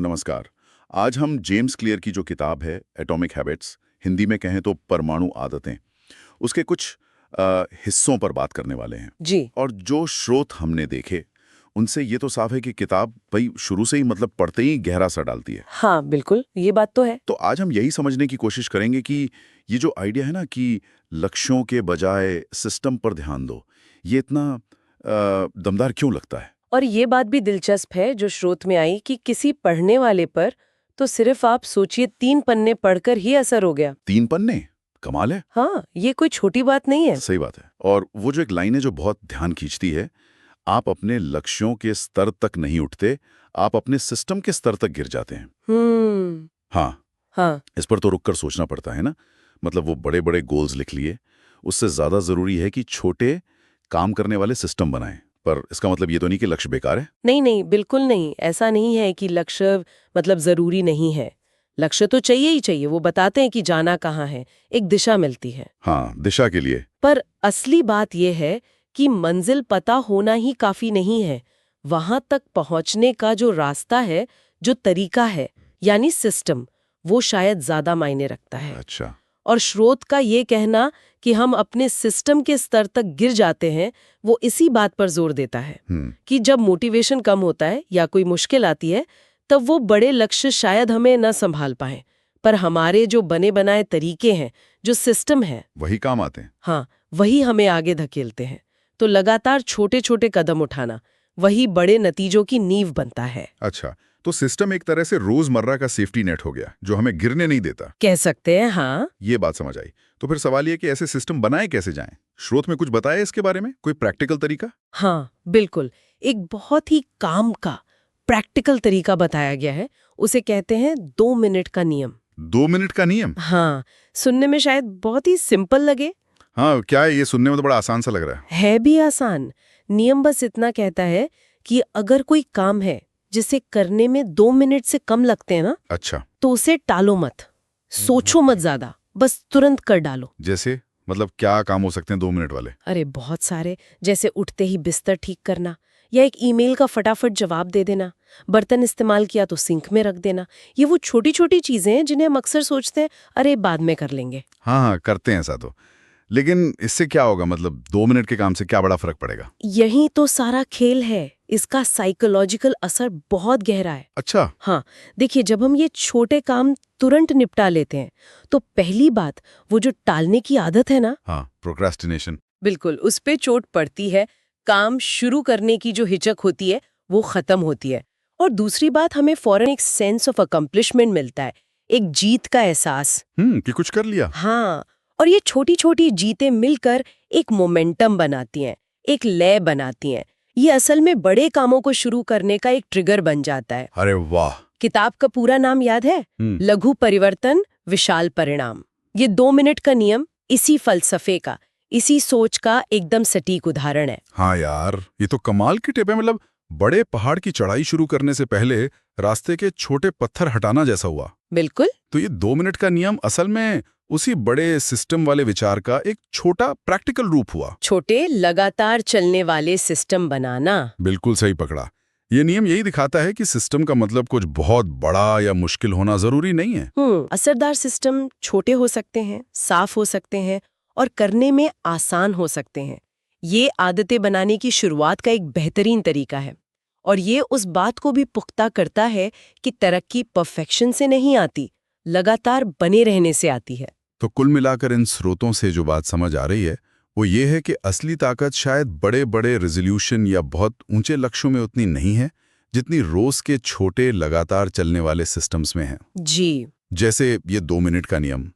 नमस्कार। आज हम जेम्स क्लियर की जो किताब है एटॉमिक हैबिट्स, हिंदी में कहें तो परमाणु आदतें, उसके कुछ हिस्सों पर बात करने वाले हैं। जी। और जो स्रोत हमने देखे उनसे ये तो साफ है कि किताब भाई शुरू से ही मतलब पढ़ते ही गहरा असर डालती है। हाँ, बिल्कुल, ये बात तो है। तो आज हम यही समझने की कोशिश करेंगे कि ये जो आइडिया है ना कि लक्ष्यों के बजाय सिस्टम पर ध्यान दो, ये इतना दमदार क्यों लगता है। और ये बात भी दिलचस्प है जो स्रोत में आई कि किसी पढ़ने वाले पर तो सिर्फ आप सोचिए 3 पन्ने पढ़कर ही असर हो गया। 3 पन्ने, कमाल है। हाँ, ये कोई छोटी बात नहीं है। सही बात है। और वो जो एक लाइन है जो बहुत ध्यान खींचती है, आप अपने लक्ष्यों के स्तर तक नहीं उठते, आप अपने सिस्टम के स्तर तक गिर जाते हैं। हाँ, हाँ, इस पर तो रुककर सोचना पड़ता है ना। मतलब वो बड़े बड़े गोल्स लिख लिए, उससे ज्यादा जरूरी है कि छोटे काम करने वाले सिस्टम बनाएं। पर इसका मतलब ये तो नहीं कि लक्ष्य बेकार है। नहीं नहीं, बिल्कुल नहीं। ऐसा नहीं है कि लक्ष्य मतलब जरूरी नहीं है। लक्ष्य तो चाहिए ही चाहिए, वो बताते हैं कि जाना कहाँ है, एक दिशा मिलती है। हाँ, दिशा के लिए। पर असली बात यह है कि मंजिल पता होना ही काफी नहीं है। वहां तक पहुंचने का जो रास्ता है, जो तरीका है, यानी सिस्टम, वो शायद ज्यादा मायने रखता है। अच्छा। और स्रोत का ये कहना कि हम अपने सिस्टम के स्तर तक गिर जाते हैं, वो इसी बात पर जोर देता है कि जब मोटिवेशन कम होता है या कोई मुश्किल आती है, तब वो बड़े लक्ष्य शायद हमें न संभाल पाए, पर हमारे जो बने बनाए तरीके हैं, जो सिस्टम है, वही काम आते हैं। हाँ, वही हमें आगे धकेलते हैं। तो लगातार छोटे छोटे कदम उठाना, वही बड़े नतीजों की नींव बनता है। अच्छा, तो सिस्टम एक तरह से रोजमर्रा का सेफ्टी नेट हो गया, जो हमें गिरने नहीं देता। कह सकते हैं, हाँ। ये बात समझ आई। तो फिर सवाल ये कि ऐसे सिस्टम बनाए कैसे जाएं? स्रोत में कुछ बताया इसके बारे में, कोई प्रैक्टिकल तरीका? हाँ, बिल्कुल। एक बहुत ही काम का प्रैक्टिकल तरीका बताया गया है। उसे कहते हैं 2 मिनट का नियम। 2 मिनट का नियम? हाँ, सुनने में शायद बहुत ही सिंपल लगे। हाँ, क्या है, ये सुनने में तो बड़ा आसान सा लग रहा है। है भी आसान। नियम बस इतना कहता है कि अगर कोई काम है जिसे करने में 2 मिनट से कम लगते हैं ना, अच्छा। तो उसे टालो मत, सोचो मत ज्यादा, बस तुरंत कर डालो। जैसे मतलब क्या काम हो सकते हैं 2 मिनट वाले? अरे बहुत सारे, जैसे उठते ही बिस्तर ठीक करना, या एक ईमेल का फटाफट जवाब दे देना, बर्तन इस्तेमाल किया तो सिंक में रख देना। ये वो छोटी छोटी चीजें हैं जिन्हें हम अक्सर सोचते हैं अरे बाद में कर लेंगे। हाँ हाँ, करते हैं ऐसा तो। लेकिन इससे क्या होगा, मतलब 2 मिनट के काम से क्या बड़ा फर्क पड़ेगा? यही तो सारा खेल है। इसका साइकोलॉजिकल असर बहुत गहरा है। अच्छा। हाँ, देखिए, जब हम ये छोटे काम तुरंत निपटा लेते हैं, तो पहली बात, वो जो टालने की आदत है ना, हाँ, प्रोक्रेस्टिनेशन। बिल्कुल उस पे चोट पड़ती है। काम शुरू करने की जो हिचक होती है, वो खत्म होती है। और दूसरी बात, हमें फौरन एक सेंस ऑफ अकम्प्लिशमेंट मिलता है, एक जीत का एहसास। कि कुछ कर लिया। हाँ, और ये छोटी छोटी जीतें मिलकर एक मोमेंटम बनाती हैं, एक लय बनाती हैं। ये असल में बड़े कामों को शुरू करने का एक ट्रिगर बन जाता है। अरे वाह। किताब का पूरा नाम याद है? लघु परिवर्तन विशाल परिणाम। ये 2 मिनट का नियम इसी फलसफे का, इसी सोच का एकदम सटीक उदाहरण है। हाँ यार, ये तो कमाल की टिप है। मतलब बड़े पहाड़ की चढ़ाई शुरू करने से पहले रास्ते के छोटे पत्थर हटाना जैसा हुआ। बिल्कुल। तो ये 2 मिनट का नियम असल में उसी बड़े सिस्टम वाले विचार का एक छोटा प्रैक्टिकल रूप हुआ। छोटे लगातार चलने वाले सिस्टम बनाना। बिल्कुल सही पकड़ा। ये नियम यही दिखाता है कि सिस्टम का मतलब कुछ बहुत बड़ा या मुश्किल होना जरूरी नहीं है। असरदार सिस्टम छोटे हो सकते हैं, साफ हो सकते हैं और करने में आसान हो सकते हैं। ये आदतें बनाने की शुरुआत का एक बेहतरीन तरीका है। और ये उस बात को भी पुख्ता करता है कि तरक्की परफेक्शन से नहीं आती, लगातार बने रहने से आती है। तो कुल मिलाकर इन स्रोतों से जो बात समझ आ रही है वो ये है कि असली ताकत शायद बड़े बड़े रेजोल्यूशन या बहुत ऊंचे लक्ष्यों में उतनी नहीं है जितनी रोज के छोटे लगातार चलने वाले सिस्टम्स में है। जी। जैसे ये 2 मिनट का नियम।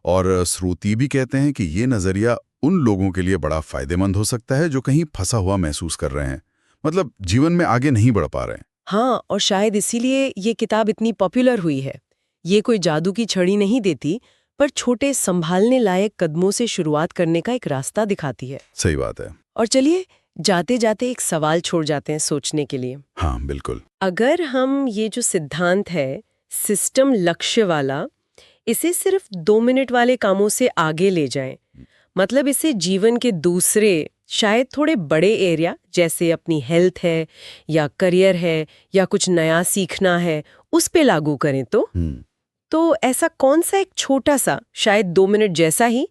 और श्रुति भी कहते हैं कि ये नजरिया उन लोगों के लिए बड़ा फायदेमंद हो सकता है जो कहीं फंसा हुआ महसूस कर रहे हैं, मतलब जीवन में आगे नहीं बढ़ पा रहे हैं। हाँ, और शायद इसीलिए ये किताब इतनी पॉपुलर हुई है। ये कोई जादू की छड़ी नहीं देती, पर छोटे संभालने लायक कदमों से शुरुआत करने का एक रास्ता दिखाती है। सही बात है। और चलिए, जाते जाते एक सवाल छोड़ जाते हैं सोचने के लिए। हाँ बिल्कुल। अगर हम ये जो सिद्धांत है सिस्टम लक्ष्य वाला, इसे सिर्फ 2 मिनट वाले कामों से आगे ले जाएं, मतलब इसे जीवन के दूसरे शायद थोड़े बड़े एरिया जैसे अपनी हेल्थ है या करियर है या कुछ नया सीखना है, उस पे लागू करें तो ऐसा कौन सा एक छोटा सा, शायद 2 मिनट जैसा ही,